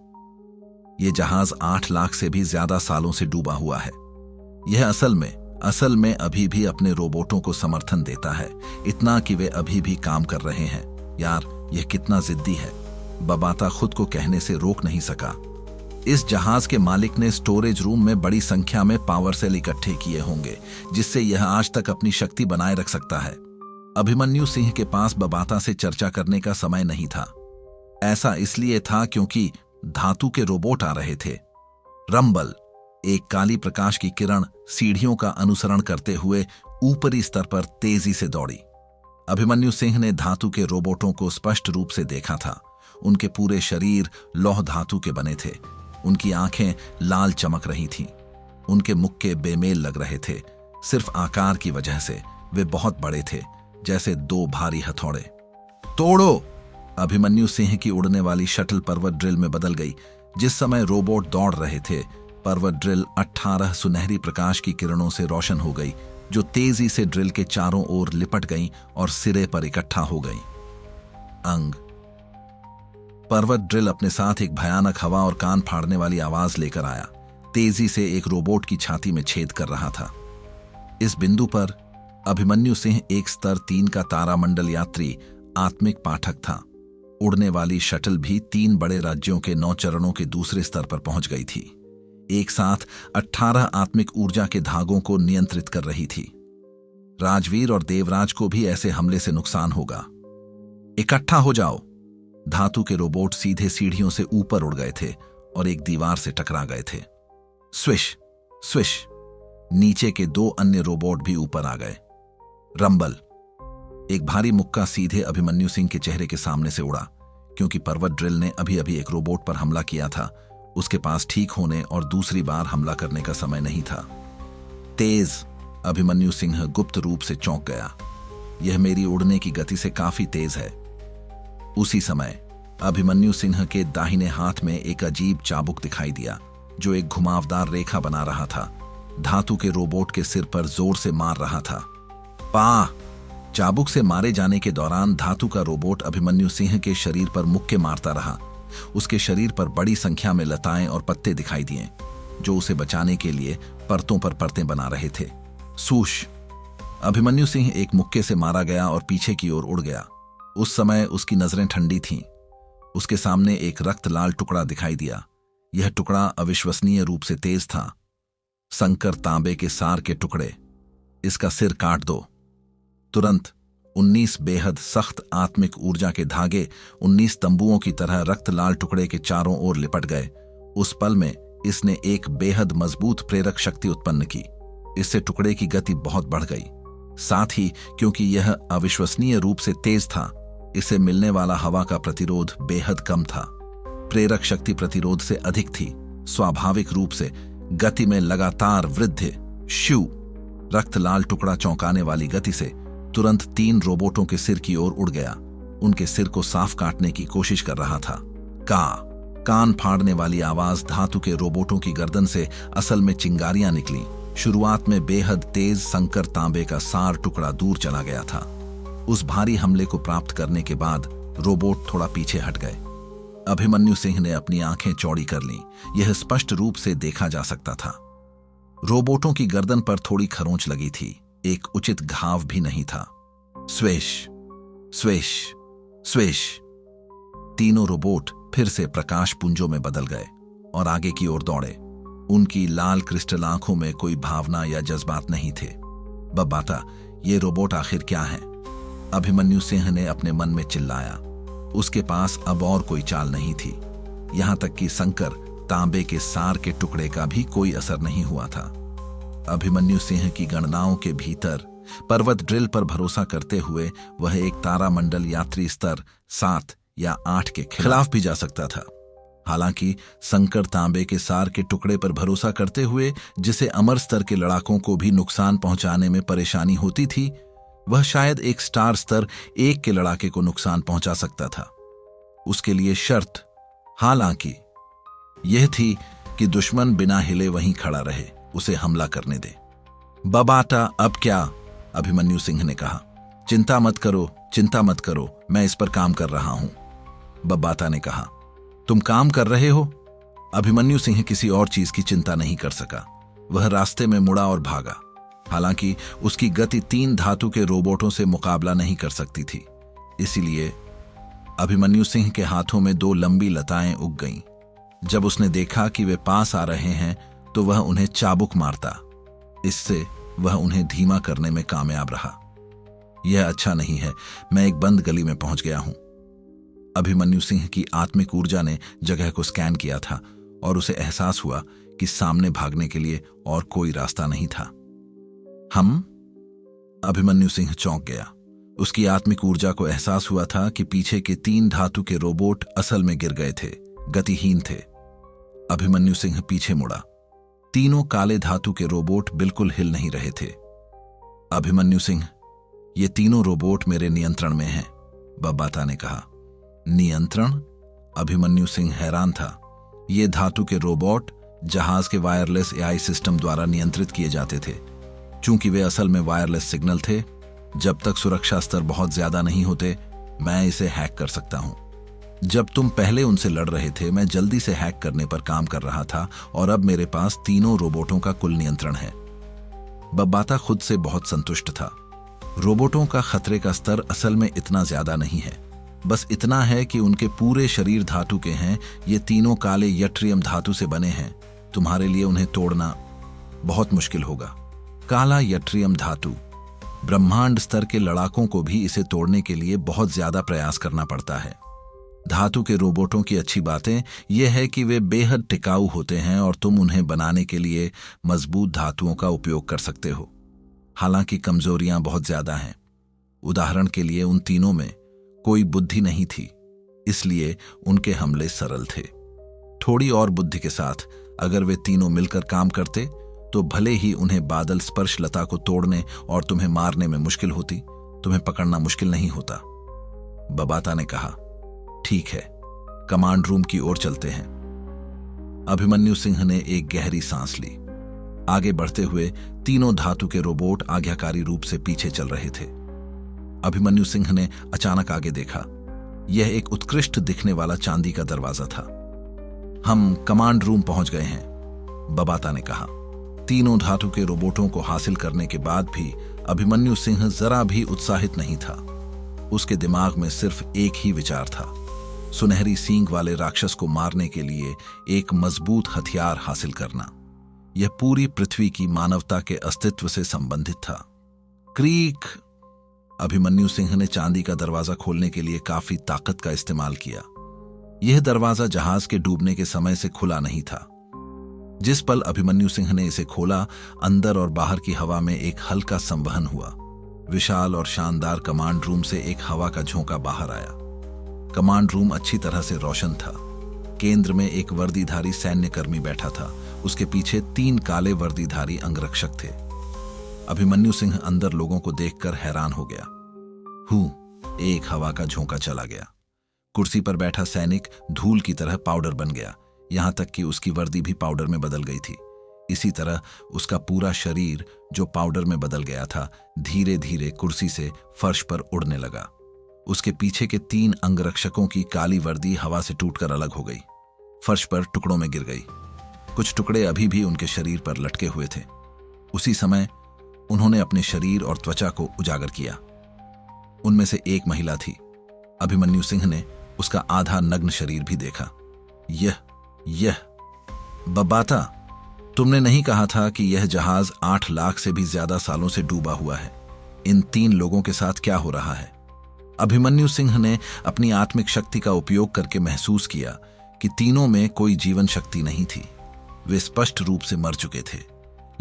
यह जहाज 8 लाख से भी ज्यादा सालों से डूबा हुआ है। यह असल में अभी भी अपने रोबोटों को समर्थन देता है, इतना कि वे अभी भी काम कर रहे हैं। यार, यह कितना जिद्दी है। बब्बाता खुद को कहने से रोक नहीं सका। इस जहाज के मालिक ने स्टोरेज रूम में बड़ी संख्या में पावर सेल इकट्ठे किए होंगे, जिससे यह आज तक अपनी शक्ति बनाए रख सकता है। अभिमन्यु सिंह के पास बबाता से चर्चा करने का समय नहीं था। ऐसा इसलिए था क्योंकि धातु के रोबोट आ रहे थे। रंबल, एक काली प्रकाश की किरण सीढ़ियों का अनुसरण करते हुए ऊपरी स्तर पर तेजी से दौड़ी। अभिमन्यु सिंह ने धातु के रोबोटों को स्पष्ट रूप से देखा था। उनके पूरे शरीर लौह धातु के बने थे। उनकी आंखें लाल चमक रही थीं। उनके मुक्के बेमेल लग रहे थे। सिर्फ आकार की वजह से वे बहुत बड़े थे, जैसे दो भारी हथौड़े। तोड़ो! अभिमन्यु सिंह की उड़ने वाली शटल पर्वत ड्रिल में बदल गई। जिस समय रोबोट दौड़ रहे थे, पर्वत ड्रिल 18 सुनहरी प्रकाश की किरणों से रोशन हो गई, जो तेजी से ड्रिल के चारों ओर लिपट गईं और सिरे पर इकट्ठा हो गईं। अंग। पर्वत ड्रिल अपने साथ एक भयानक हवा और कान फाड़ने वाली आवाज लेकर आया। तेजी से एक रोबोट की छाती में छेद कर रहा था। इस बिंदु पर अभिमन्यु सिंह एक स्तर 3 का तारामंडल यात्री आत्मिक पाठक था। उड़ने वाली शटल भी 3 बड़े राज्यों के 9 चरणों के दूसरे स्तर पर पहुंच गई थी। एक साथ 18 आत्मिक ऊर्जा के धागों को नियंत्रित कर रही थी। राजवीर और देवराज को भी ऐसे हमले से नुकसान होगा। इकट्ठा हो जाओ। धातु के रोबोट सीधे सीढ़ियों से ऊपर उड़ गए थे और एक दीवार से टकरा गए थे। Swish swish. नीचे के 2 अन्य रोबोट भी ऊपर आ गए। रंबल। एक भारी मुक्का सीधे अभिमन्यु सिंह के चेहरे के सामने से उड़ा। क्योंकि पर्वत ड्रिल ने अभी अभी एक रोबोट पर हमला किया था, उसके पास ठीक होने और दूसरी बार हमला करने का समय नहीं था। तेज। अभिमन्यु सिंह गुप्त रूप से चौंक गया। यह मेरी उड़ने की गति से काफी तेज है। उसी समय अभिमन्यु सिंह के दाहिने हाथ में एक अजीब चाबुक दिखाई दिया, जो एक घुमावदार रेखा बना रहा था। धातु के रोबोट के सिर पर जोर से मार रहा था। पा! चाबुक से मारे जाने के दौरान धातु का रोबोट अभिमन्यु सिंह के शरीर पर मुक्के मारता रहा। उसके शरीर पर बड़ी संख्या में लताएं और पत्ते दिखाई दिए, जो उसे बचाने के लिए परतों पर परतें बना रहे थे। सूश! अभिमन्यु सिंह एक मुक्के से मारा गया और पीछे की ओर उड़ गया। उस समय उसकी नजरें ठंडी थीं। उसके सामने एक रक्त लाल टुकड़ा दिखाई दिया। यह टुकड़ा अविश्वसनीय रूप से तेज था। संकर तांबे के सार के टुकड़े। इसका सिर काट दो। तुरंत 19 बेहद सख्त आत्मिक ऊर्जा के धागे 19 तंबुओं की तरह रक्त लाल टुकड़े के चारों ओर लिपट गए। उस पल में इसने एक बेहद मजबूत प्रेरक शक्ति उत्पन्न की। इससे टुकड़े की गति बहुत बढ़ गई। साथ ही क्योंकि यह अविश्वसनीय रूप से तेज था, इसे मिलने वाला हवा का प्रतिरोध बेहद कम था। प्रेरक शक्ति प्रतिरोध से अधिक थी। स्वाभाविक रूप से गति में लगातार वृद्धि। शू! रक्त लाल टुकड़ा चौंकाने वाली गति से तुरंत 3 रोबोटों के सिर की ओर उड़ गया। उनके सिर को साफ काटने की कोशिश कर रहा था। कान फाड़ने वाली आवाज धातु के रोबोटों की गर्दन से असल में चिंगारियां निकली। शुरुआत में बेहद तेज संकर तांबे का सार टुकड़ा दूर चला गया था। उस भारी हमले को प्राप्त करने के बाद रोबोट थोड़ा पीछे हट गए। अभिमन्यु सिंह ने अपनी आंखें चौड़ी कर लीं। यह स्पष्ट रूप से देखा जा सकता था। रोबोटों की गर्दन पर थोड़ी खरोंच लगी थी। एक उचित घाव भी नहीं था। स्वेश स्वेश स्वेश। तीनों रोबोट फिर से प्रकाश पुंजों में बदल गए और आगे की ओर दौड़े। उनकी लाल क्रिस्टल आंखों में कोई भावना या जज्बात नहीं थे। बब्बाता, ये रोबोट आखिर क्या हैं? अभिमन्यु सिंह ने अपने मन में चिल्लाया। उसके पास अब और कोई चाल नहीं थी। यहां तक कि संकर तांबे के सार के टुकड़े का भी कोई असर नहीं हुआ था। अभिमन्यु सिंह की गणनाओं के भीतर पर्वत ड्रिल पर भरोसा करते हुए वह एक तारामंडल यात्री स्तर 7 या 8 के खिलाफ भी जा सकता था। हालांकि संकर तांबे के सार के टुकड़े पर भरोसा करते हुए जिसे अमर स्तर के लड़ाकों को भी नुकसान पहुंचाने में परेशानी होती थी, वह शायद एक स्टार स्तर 1 के लड़ाके को नुकसान पहुंचा सकता था। उसके लिए शर्त हालांकि यह थी कि दुश्मन बिना हिले वहीं खड़ा रहे, उसे हमला करने दे। बबाटा, अब क्या? अभिमन्यु सिंह ने कहा। चिंता मत करो, मैं इस पर काम कर रहा हूं। बब्बाता ने कहा। तुम काम कर रहे हो? अभिमन्यु सिंह किसी और चीज की चिंता नहीं कर सका। वह रास्ते में मुड़ा और भागा। हालांकि उसकी गति 3 धातु के रोबोटों से मुकाबला नहीं कर सकती थी। इसीलिए अभिमन्यु सिंह के हाथों में 2 लंबी लताएं उग गईं। जब उसने देखा कि वे पास आ रहे हैं तो वह उन्हें चाबुक मारता। इससे वह उन्हें धीमा करने में कामयाब रहा। यह अच्छा नहीं है। मैं एक बंद गली में पहुंच गया हूं। अभिमन्यु सिंह की आत्मिक ऊर्जा ने जगह को स्कैन किया था और उसे एहसास हुआ कि सामने भागने के लिए और कोई रास्ता नहीं था। अभिमन्यु सिंह चौंक गया। उसकी आत्मिक ऊर्जा को एहसास हुआ था कि पीछे के 3 धातु के रोबोट असल में गिर गए थे, गतिहीन थे। अभिमन्यु सिंह पीछे मुड़ा। तीनों काले धातु के रोबोट बिल्कुल हिल नहीं रहे थे। अभिमन्यु सिंह, ये तीनों रोबोट मेरे नियंत्रण में हैं, बब्बाता ने कहा। नियंत्रण? अभिमन्यु सिंह हैरान था। ये धातु के रोबोट जहाज के वायरलेस एआई सिस्टम द्वारा नियंत्रित किए जाते थे। चूंकि वे असल में वायरलेस सिग्नल थे, जब तक सुरक्षा स्तर बहुत ज्यादा नहीं होते, मैं इसे हैक कर सकता हूं। जब तुम पहले उनसे लड़ रहे थे, मैं जल्दी से हैक करने पर काम कर रहा था और अब मेरे पास तीनों रोबोटों का कुल नियंत्रण है। बब्बाता खुद से बहुत संतुष्ट था। रोबोटों का खतरे का स्तर असल में इतना ज्यादा नहीं है, बस इतना है कि उनके पूरे शरीर धातु के हैं। ये तीनों काले यट्रियम धातु से बने हैं। तुम्हारे लिए उन्हें तोड़ना बहुत मुश्किल होगा। काला यट्रियम धातु, ब्रह्मांड स्तर के लड़ाकों को भी इसे तोड़ने के लिए बहुत ज्यादा प्रयास करना पड़ता है। धातु के रोबोटों की अच्छी बातें यह है कि वे बेहद टिकाऊ होते हैं और तुम उन्हें बनाने के लिए मजबूत धातुओं का उपयोग कर सकते हो। हालांकि कमजोरियां बहुत ज्यादा हैं। उदाहरण के लिए उन तीनों में कोई बुद्धि नहीं थी, इसलिए उनके हमले सरल थे। थोड़ी और बुद्धि के साथ अगर वे तीनों मिलकर काम करते तो भले ही उन्हें बादल स्पर्श लता को तोड़ने और तुम्हें मारने में मुश्किल होती, तुम्हें पकड़ना मुश्किल नहीं होता। बब्बाता ने कहा, ठीक है, कमांड रूम की ओर चलते हैं। अभिमन्यु सिंह ने एक गहरी सांस ली। आगे बढ़ते हुए तीनों धातु के रोबोट आज्ञाकारी रूप से पीछे चल रहे थे। अभिमन्यु सिंह ने अचानक आगे देखा। यह एक उत्कृष्ट दिखने वाला चांदी का दरवाजा था। हम कमांड रूम पहुंच गए हैं, बब्बाता ने कहा। तीनों धातु के रोबोटों को हासिल करने के बाद भी अभिमन्यु सिंह जरा भी उत्साहित नहीं था। उसके दिमाग में सिर्फ एक ही विचार था, सुनहरी सींग वाले राक्षस को मारने के लिए एक मजबूत हथियार हासिल करना। यह पूरी पृथ्वी की मानवता के अस्तित्व से संबंधित था। क्रीक! अभिमन्यु सिंह ने चांदी का दरवाजा खोलने के लिए काफी ताकत का इस्तेमाल किया। यह दरवाजा जहाज के डूबने के समय से खुला नहीं था। जिस पल अभिमन्यु सिंह ने इसे खोला, अंदर और बाहर की हवा में एक हल्का संवहन हुआ। विशाल और शानदार कमांड रूम से एक हवा का झोंका बाहर आया। कमांड रूम अच्छी तरह से रोशन था। केंद्र में एक वर्दीधारी सैन्यकर्मी बैठा था। उसके पीछे 3 काले वर्दीधारी अंगरक्षक थे। अभिमन्यु सिंह अंदर लोगों को देखकर हैरान हो गया। एक हवा का झोंका चला गया। कुर्सी पर बैठा सैनिक धूल की तरह पाउडर बन गया, यहां तक कि उसकी वर्दी भी पाउडर में बदल गई थी। इसी तरह उसका पूरा शरीर, जो पाउडर में बदल गया था, धीरे धीरे कुर्सी से फर्श पर उड़ने लगा। उसके पीछे के 3 अंगरक्षकों की काली वर्दी हवा से टूटकर अलग हो गई, फर्श पर टुकड़ों में गिर गई। कुछ टुकड़े अभी भी उनके शरीर पर लटके हुए थे। उसी समय उन्होंने अपने शरीर और त्वचा को उजागर किया। उनमें से एक महिला थी। अभिमन्यु सिंह ने उसका आधा नग्न शरीर भी देखा। यह बब्बाता, तुमने नहीं कहा था कि यह जहाज 8 लाख से भी ज्यादा सालों से डूबा हुआ है? इन 3 लोगों के साथ क्या हो रहा है? अभिमन्यु सिंह ने अपनी आत्मिक शक्ति का उपयोग करके महसूस किया कि तीनों में कोई जीवन शक्ति नहीं थी। वे स्पष्ट रूप से मर चुके थे,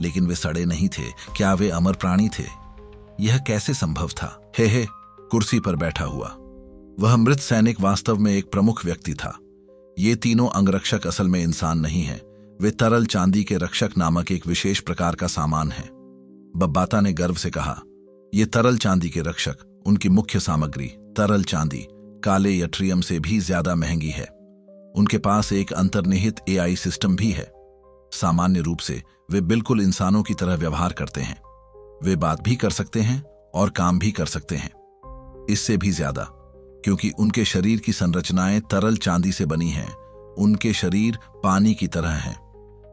लेकिन वे सड़े नहीं थे। क्या वे अमर प्राणी थे? यह कैसे संभव था? कुर्सी पर बैठा हुआ वह मृत सैनिक वास्तव में एक प्रमुख व्यक्ति था। ये तीनों अंगरक्षक असल में इंसान नहीं हैं। वे तरल चांदी के रक्षक नामक एक विशेष प्रकार का सामान है। बब्बाता ने गर्व से कहा, ये तरल चांदी के रक्षक, उनकी मुख्य सामग्री तरल चांदी काले यट्रियम से भी ज्यादा महंगी है। उनके पास एक अंतर्निहित एआई सिस्टम भी है। सामान्य रूप से वे बिल्कुल इंसानों की तरह व्यवहार करते हैं। वे बात भी कर सकते हैं और काम भी कर सकते हैं। इससे भी ज्यादा, क्योंकि उनके शरीर की संरचनाएं तरल चांदी से बनी हैं। उनके शरीर पानी की तरह हैं।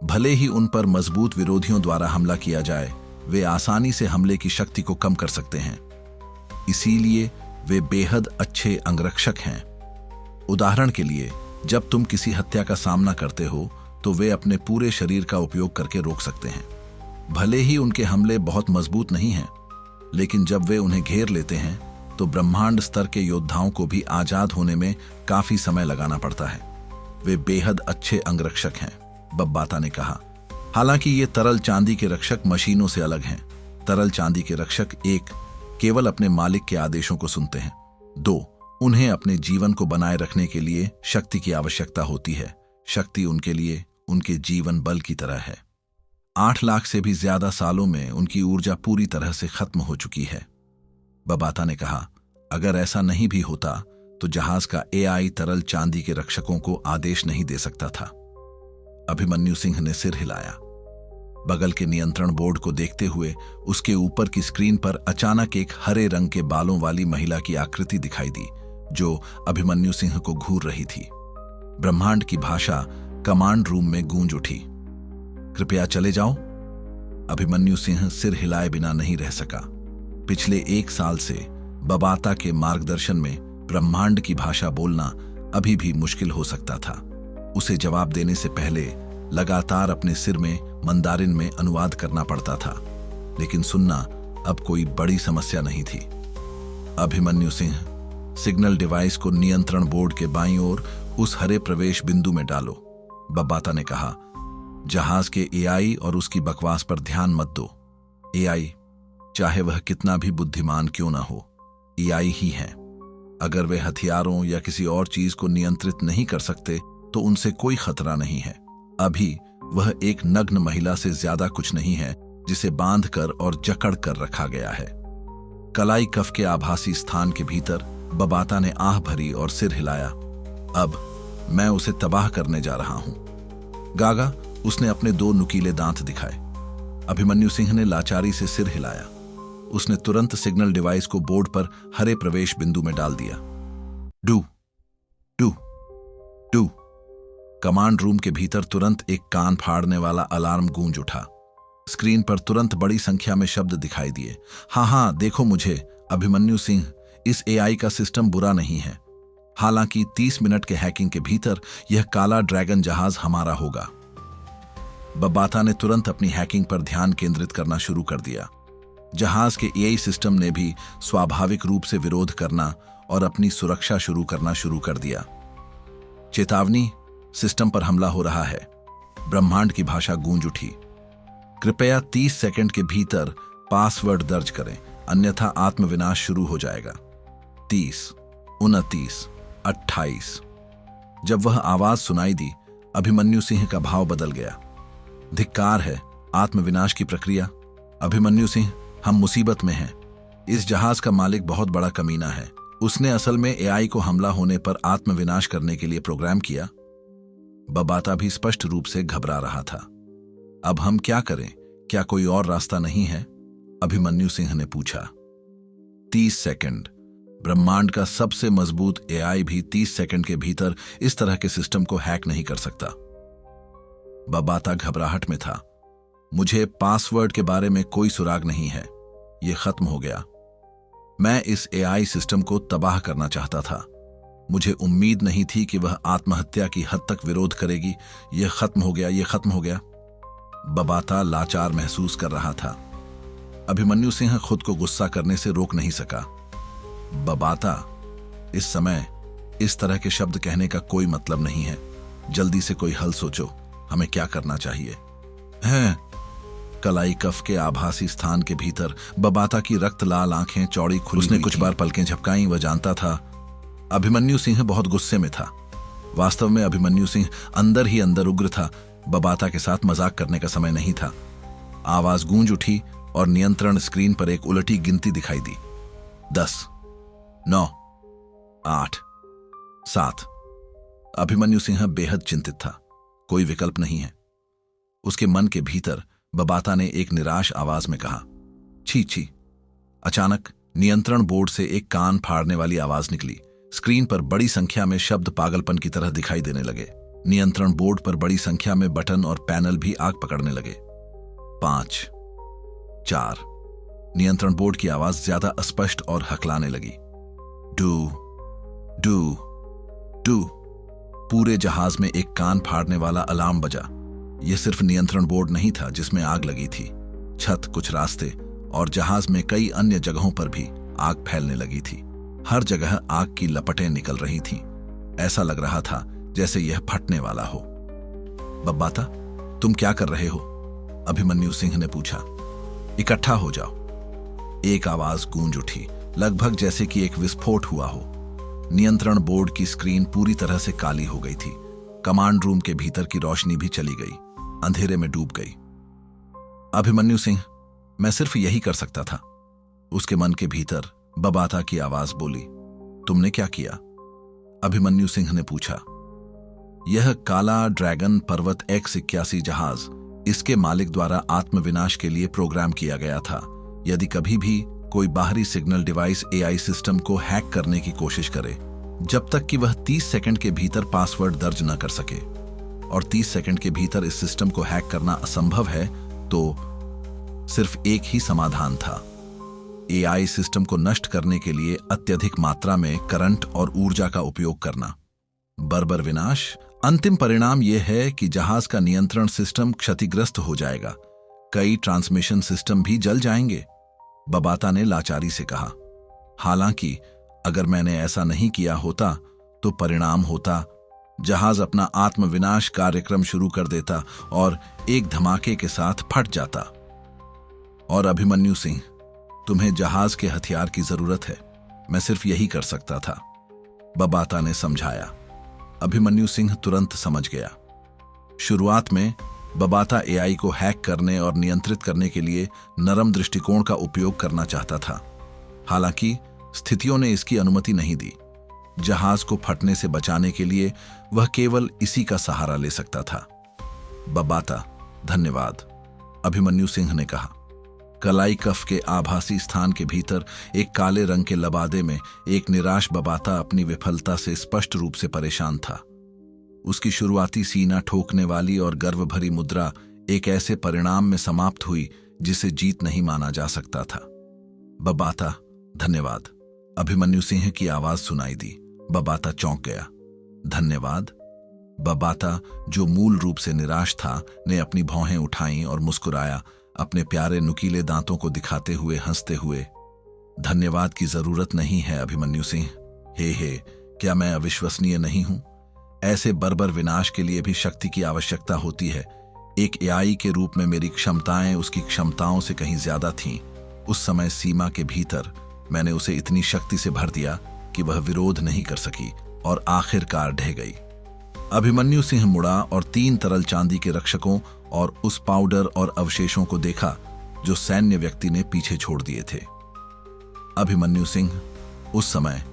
भले ही उन पर मजबूत विरोधियों द्वारा हमला किया जाए, वे आसानी से हमले की शक्ति को कम कर सकते हैं। इसीलिए वे बेहद अच्छे अंगरक्षक हैं। उदाहरण के लिए, जब तुम किसी हत्या का सामना करते हो तो वे अपने पूरे शरीर का उपयोग करके रोक सकते हैं। भले ही उनके हमले बहुत मजबूत नहीं हैं, लेकिन जब वे उन्हें घेर लेते हैं तो ब्रह्मांड स्तर के योद्धाओं को भी आजाद होने में काफी समय लगाना पड़ता है। वे बेहद अच्छे अंगरक्षक हैं, बब्बाता ने कहा। हालांकि ये तरल चांदी के रक्षक मशीनों से अलग हैं। तरल चांदी के रक्षक एक, केवल अपने मालिक के आदेशों को सुनते हैं। 2, उन्हें अपने जीवन को बनाए रखने के लिए शक्ति की आवश्यकता होती है। शक्ति उनके लिए उनके जीवन बल की तरह है। 8 लाख से भी ज्यादा सालों में उनकी ऊर्जा पूरी तरह से खत्म हो चुकी है। बब्बाता ने कहा, अगर ऐसा नहीं भी होता तो जहाज का एआई तरल चांदी के रक्षकों को आदेश नहीं दे सकता था। अभिमन्यु सिंह ने सिर हिलाया। बगल के नियंत्रण बोर्ड को देखते हुए उसके ऊपर की स्क्रीन पर अचानक एक हरे रंग के बालों वाली महिला की आकृति दिखाई दी, जो अभिमन्यु सिंह को घूर रही थी। ब्रह्मांड की भाषा कमांड रूम में गूंज उठी। कृपया चले जाओ। अभिमन्यु सिंह सिर हिलाए बिना नहीं रह सका। पिछले 1 साल से बब्बाता के मार्गदर्शन में ब्रह्मांड की भाषा बोलना अभी भी मुश्किल हो सकता था। उसे जवाब देने से पहले लगातार अपने सिर में मंदारिन में अनुवाद करना पड़ता था, लेकिन सुनना अब कोई बड़ी समस्या नहीं थी। अभिमन्यु सिंह, सिग्नल डिवाइस को नियंत्रण बोर्ड के बाईं ओर उस हरे प्रवेश बिंदु में डालो, बब्बाता ने कहा। जहाज के एआई और उसकी बकवास पर ध्यान मत दो। एआई, चाहे वह कितना भी बुद्धिमान क्यों ना हो, एआई ही है। अगर वे हथियारों या किसी और चीज को नियंत्रित नहीं कर सकते तो उनसे कोई खतरा नहीं है। अभी वह एक नग्न महिला से ज्यादा कुछ नहीं है जिसे बांधकर और जकड़ कर रखा गया है। कलाई कफ के आभासी स्थान के भीतर बब्बाता ने आह भरी और सिर हिलाया। अब मैं उसे तबाह करने जा रहा हूं। गागा, उसने अपने 2 नुकीले दांत दिखाए। अभिमन्यु सिंह ने लाचारी से सिर हिलाया। उसने तुरंत सिग्नल डिवाइस को बोर्ड पर हरे प्रवेश बिंदु में डाल दिया। Do do do. Command room के भीतर तुरंत एक कान फाड़ने वाला अलार्म गूंज उठा। स्क्रीन पर तुरंत बड़ी संख्या में शब्द दिखाई दिए। हाँ, देखो मुझे, अभिमन्यु सिंह, इस एआई का सिस्टम बुरा नहीं है। हालांकि 30 मिनट के हैकिंग के भीतर यह काला ड्रैगन जहाज हमारा होगा। बब्बाता ने तुरंत अपनी हैकिंग पर ध्यान केंद्रित करना शुरू कर दिया। जहाज के एआई सिस्टम ने भी स्वाभाविक रूप से विरोध करना और अपनी सुरक्षा शुरू करना शुरू कर दिया। चेतावनी, सिस्टम पर हमला हो रहा है। ब्रह्मांड की भाषा गूंज उठी। कृपया 30 सेकंड के भीतर पासवर्ड दर्ज करें, अन्यथा आत्मविनाश शुरू हो जाएगा। 30, 29, 28। जब वह आवाज सुनाई दी, अभिमन्यु सिंह का भाव बदल गया। धिक्कार है, आत्मविनाश की प्रक्रिया। अभिमन्यु सिंह, हम मुसीबत में हैं। इस जहाज का मालिक बहुत बड़ा कमीना है। उसने असल में एआई को हमला होने पर आत्मविनाश करने के लिए प्रोग्राम किया। बब्बाता भी स्पष्ट रूप से घबरा रहा था। अब हम क्या करें? क्या कोई और रास्ता नहीं है? अभिमन्यु सिंह ने पूछा। 30 सेकंड। ब्रह्मांड का सबसे मजबूत एआई भी 30 सेकंड के भीतर इस तरह के सिस्टम को हैक नहीं कर सकता। बब्बाता घबराहट में था। मुझे पासवर्ड के बारे में कोई सुराग नहीं है। यह खत्म हो गया। मैं इस एआई सिस्टम को तबाह करना चाहता था। मुझे उम्मीद नहीं थी कि वह आत्महत्या की हद तक विरोध करेगी। यह खत्म हो गया, यह खत्म हो गया। बब्बाता लाचार महसूस कर रहा था। अभिमन्यु सिंह खुद को गुस्सा करने से रोक नहीं सका। बब्बाता, इस समय इस तरह के शब्द कहने का कोई मतलब नहीं है। जल्दी से कोई हल सोचो। हमें क्या करना चाहिए? हैं? कलाई कफ के आभासी स्थान के भीतर बब्बाता की रक्त लाल आंखें चौड़ी खुली। उसने कुछ बार पलकें झपकाई। वह जानता था अभिमन्यु सिंह बहुत गुस्से में था। वास्तव में अभिमन्यु सिंह अंदर ही अंदर उग्र था। बब्बाता के साथ मजाक करने का समय नहीं था। आवाज गूंज उठी और नियंत्रण स्क्रीन पर एक उलटी गिनती दिखाई दी। 10, 9, 8, 7। अभिमन्यु सिंह बेहद चिंतित था। कोई विकल्प नहीं है। उसके मन के भीतर बब्बाता ने एक निराश आवाज में कहा, छी छी। अचानक नियंत्रण बोर्ड से एक कान फाड़ने वाली आवाज निकली। स्क्रीन पर बड़ी संख्या में शब्द पागलपन की तरह दिखाई देने लगे। नियंत्रण बोर्ड पर बड़ी संख्या में बटन और पैनल भी आग पकड़ने लगे। 5, 4। नियंत्रण बोर्ड की आवाज ज्यादा अस्पष्ट और हकलाने लगी। Do do do. पूरे जहाज में एक कान फाड़ने वाला अलार्म बजा। यह सिर्फ नियंत्रण बोर्ड नहीं था जिसमें आग लगी थी। छत, कुछ रास्ते और जहाज में कई अन्य जगहों पर भी आग फैलने लगी थी। हर जगह आग की लपटें निकल रही थीं। ऐसा लग रहा था जैसे यह फटने वाला हो। बब्बाता, तुम क्या कर रहे हो? अभिमन्यु सिंह ने पूछा। इकट्ठा हो जाओ, एक आवाज गूंज उठी, लगभग जैसे कि एक विस्फोट हुआ हो। नियंत्रण बोर्ड की स्क्रीन पूरी तरह से काली हो गई थी। कमांड रूम के भीतर की रोशनी भी चली गई, अंधेरे में डूब गई। अभिमन्यु सिंह, मैं सिर्फ यही कर सकता था। उसके मन के भीतर बबाता की आवाज बोली। तुमने क्या किया? अभिमन्यु सिंह ने पूछा। यह काला ड्रैगन पर्वत X-81 जहाज इसके मालिक द्वारा आत्मविनाश के लिए प्रोग्राम किया गया था। यदि कभी भी कोई बाहरी सिग्नल डिवाइस AI सिस्टम को हैक करने की कोशिश करे, जब तक कि वह 30 सेकंड के भीतर पासवर्ड दर्ज न कर सके, और 30 सेकंड के भीतर इस सिस्टम को हैक करना असंभव है, तो सिर्फ एक ही समाधान था। AI सिस्टम को नष्ट करने के लिए अत्यधिक मात्रा में करंट और ऊर्जा का उपयोग करना। बर्बर विनाश। अंतिम परिणाम यह है कि जहाज का नियंत्रण सिस्टम क्षतिग्रस्त हो जाएगा। कई ट्रांसमिशन सिस्टम भी जल जाएंगे, बबाता ने लाचारी से कहा। हालांकि अगर मैंने ऐसा नहीं किया होता तो परिणाम होता जहाज अपना आत्मविनाश कार्यक्रम शुरू कर देता और एक धमाके के साथ फट जाता। और अभिमन्यु सिंह, तुम्हें जहाज के हथियार की जरूरत है। मैं सिर्फ यही कर सकता था, बबाता ने समझाया। अभिमन्यु सिंह तुरंत समझ गया। शुरुआत में बबाता AI को हैक करने और नियंत्रित करने के लिए नरम दृष्टिकोण का उपयोग करना चाहता था। हालांकि स्थितियों ने इसकी अनुमति नहीं दी। जहाज को फटने से बचाने के लिए वह केवल इसी का सहारा ले सकता था। बबाता, धन्यवाद, अभिमन्यु सिंह ने कहा। कलाई कफ के आभासी स्थान के भीतर एक काले रंग के लबादे में एक निराश बबाता अपनी विफलता से स्पष्ट रूप से परेशान था। उसकी शुरुआती सीना ठोकने वाली और गर्व भरी मुद्रा एक ऐसे परिणाम में समाप्त हुई जिसे जीत नहीं माना जा सकता था। बबाता, धन्यवाद, अभिमन्यु सिंह की आवाज सुनाई दी। बबाता चौंक गया। धन्यवाद? बबाता, जो मूल रूप से निराश था, ने अपनी भौहें उठाईं और मुस्कुराया, अपने प्यारे नुकीले दांतों को दिखाते हुए हंसते हुए। धन्यवाद की जरूरत नहीं है अभिमन्यु सिंह। हे, क्या मैं अविश्वसनीय नहीं हूं? ऐसे बर्बर विनाश के लिए भी शक्ति की आवश्यकता होती है। एक AI के रूप में मेरी क्षमताएं उसकी क्षमताओं से कहीं ज्यादा थीं। उस समय सीमा के भीतर मैंने उसे इतनी शक्ति से भर दिया कि वह विरोध नहीं कर सकी और आखिरकार ढह गई। अभिमन्यु सिंह मुड़ा और 3 तरल चांदी के रक्षकों और उस पाउडर और अवशेषों को देखा जो सैन्य व्यक्ति ने पीछे छोड़ दिए थे। अभिमन्यु सिंह, उस समय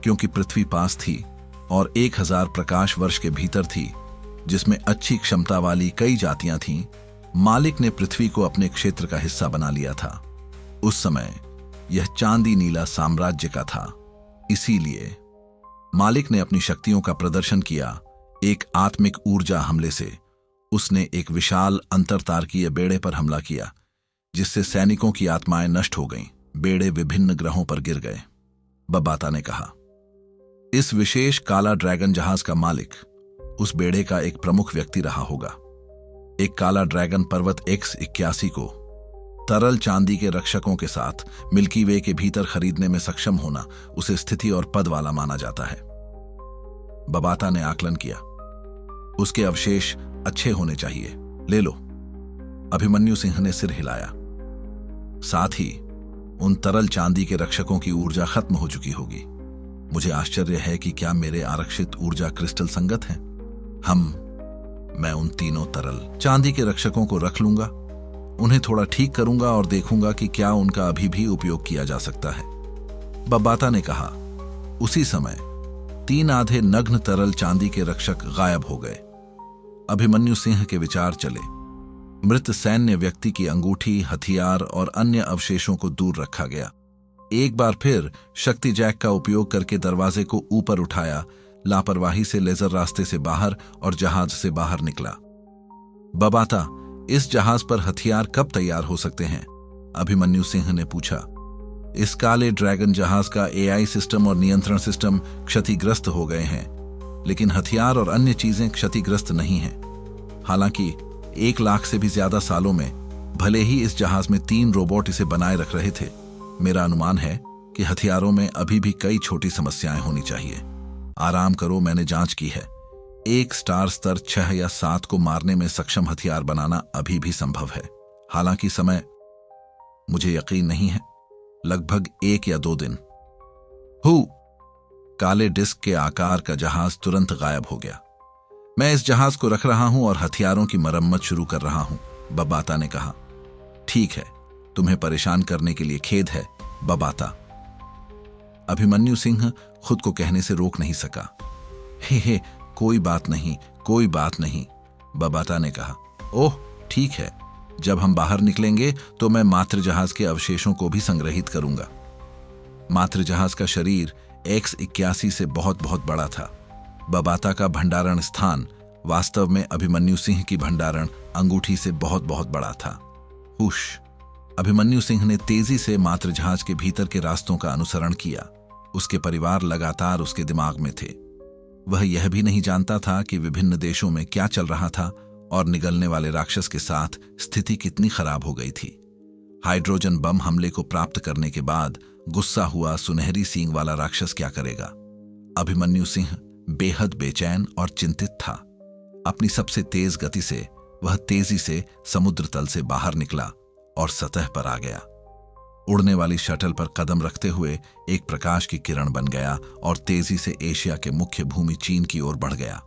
क्योंकि पृथ्वी पास थी और 1000 प्रकाश वर्ष के भीतर थी, जिसमें अच्छी क्षमता वाली कई जातियां थीं, मालिक ने पृथ्वी को अपने क्षेत्र का हिस्सा बना लिया था। उस समय यह चांदी नीला साम्राज्य का था। इसीलिए मालिक ने अपनी शक्तियों का प्रदर्शन किया। एक आत्मिक ऊर्जा हमले से उसने एक विशाल अंतरतारकीय बेड़े पर हमला किया, जिससे सैनिकों की आत्माएं नष्ट हो गईं। बेड़े विभिन्न ग्रहों पर गिर गए, बबाता ने कहा। इस विशेष काला ड्रैगन जहाज का मालिक उस बेड़े का एक प्रमुख व्यक्ति रहा होगा। एक काला ड्रैगन पर्वत X-81 को तरल चांदी के रक्षकों के साथ मिल्की वे के भीतर खरीदने में सक्षम होना उसे स्थिति और पद वाला माना जाता है। बबाता ने आकलन किया। उसके अवशेष अच्छे होने चाहिए, ले लो। अभिमन्यु सिंह ने सिर हिलाया। साथ ही उन तरल चांदी के रक्षकों की ऊर्जा खत्म हो चुकी होगी। मुझे आश्चर्य है कि क्या मेरे आरक्षित ऊर्जा क्रिस्टल संगत हैं? मैं उन तीनों तरल चांदी के रक्षकों को रख लूंगा, उन्हें थोड़ा ठीक करूंगा और देखूंगा कि क्या उनका अभी भी उपयोग किया जा सकता है, बबाता ने कहा। उसी समय 3 आधे नग्न तरल चांदी के रक्षक गायब हो गए। अभिमन्यु सिंह के विचार चले। मृत सैन्य व्यक्ति की अंगूठी, हथियार और अन्य अवशेषों को दूर रखा गया। एक बार फिर शक्ति जैक का उपयोग करके दरवाजे को ऊपर उठाया, लापरवाही से लेजर रास्ते से बाहर और जहाज से बाहर निकला। बबाता, इस जहाज पर हथियार कब तैयार हो सकते हैं? अभिमन्यु सिंह ने पूछा। इस काले ड्रैगन जहाज का AI सिस्टम और नियंत्रण सिस्टम क्षतिग्रस्त हो गए हैं, लेकिन हथियार और अन्य चीजें क्षतिग्रस्त नहीं हैं। हालांकि 1 लाख से भी ज्यादा सालों में भले ही इस जहाज में 3 रोबोट इसे बनाए रख रहे थे, मेरा अनुमान है कि हथियारों में अभी भी कई छोटी समस्याएं होनी चाहिए। आराम करो, मैंने जांच की है। एक स्टार स्तर 6 या 7 को मारने में सक्षम हथियार बनाना अभी भी संभव है। हालांकि समय मुझे यकीन नहीं है, लगभग 1 या 2 दिन। काले डिस्क के आकार का जहाज तुरंत गायब हो गया। मैं इस जहाज को रख रहा हूं और हथियारों की मरम्मत शुरू कर रहा हूं, बबाता ने कहा। ठीक है, तुम्हें परेशान करने के लिए खेद है, बबाता। अभिमन्यु सिंह खुद को कहने से रोक नहीं सका। हे, कोई बात नहीं, कोई बात नहीं, बबाता ने कहा। ओह ठीक है, जब हम बाहर निकलेंगे तो मैं मातृ जहाज के अवशेषों को भी संग्रहित करूंगा। मातृ जहाज का शरीर X-81 से बहुत बहुत बड़ा था। बबाता का भंडारण स्थान वास्तव में अभिमन्यु सिंह की भंडारण अंगूठी से बहुत बहुत बड़ा था। हुश! अभिमन्यु सिंह ने तेजी से मातृ जहाज के भीतर के रास्तों का अनुसरण किया। उसके परिवार लगातार उसके दिमाग में थे। वह यह भी नहीं जानता था कि विभिन्न देशों में क्या चल रहा था और निगलने वाले राक्षस के साथ स्थिति कितनी खराब हो गई थी। हाइड्रोजन बम हमले को प्राप्त करने के बाद गुस्सा हुआ सुनहरी सींग वाला राक्षस क्या करेगा? अभिमन्यु सिंह बेहद बेचैन और चिंतित था। अपनी सबसे तेज गति से वह तेजी से समुद्र तल से बाहर निकला और सतह पर आ गया। उड़ने वाली शटल पर कदम रखते हुए एक प्रकाश की किरण बन गया और तेजी से एशिया के मुख्य भूमि चीन की ओर बढ़ गया।